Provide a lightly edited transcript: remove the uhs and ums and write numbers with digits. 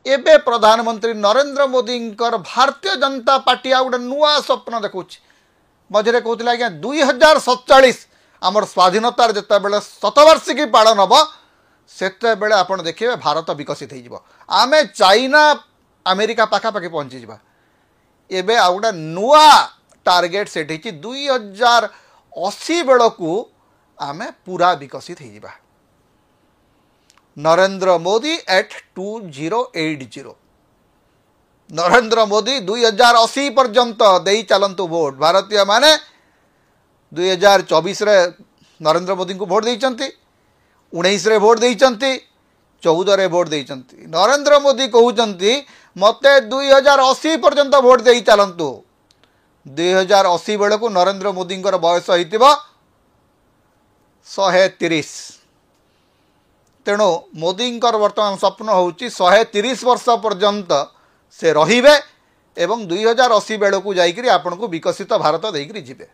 एबे प्रधानमंत्री नरेंद्र मोदी भारतीय जनता पार्टी आ गोटे नुआ स्वप्न देखुच मझे कहते आज्ञा 2047 आमर स्वाधीनतार जिते बड़े शतवार्षिकी पालन हम से आप देखिए भारत विकसित होमें चाइना अमेरिका पाखापाखि पहुँची जा एबे आ गोटे नुआ टार्गेट सेट 2080 बेलू आमे पूरा विकसित हो नरेंद्र मोदी एट 2080 नरेंद्र मोदी 2080 पर्यंत दे चलतु भोट भारतीय माने 2024 रे नरेंद्र मोदी को भोट देइचंती 19 रे भोट देइचंती 14 रे भोट देइचंती नरेंद्र मोदी कहउचंती मते 2080 पर्यंत भोट दे चलतु 2080 बेलू नरेंद्र मोदी बयस होइतिबा 130 तेणु मोदी वर्तमान स्वप्न होउची 130 वर्ष पर्यंत से रहिबे एवं 2080 बेलू जाइकरी आपन को विकसित भारत देइकरी जिबे।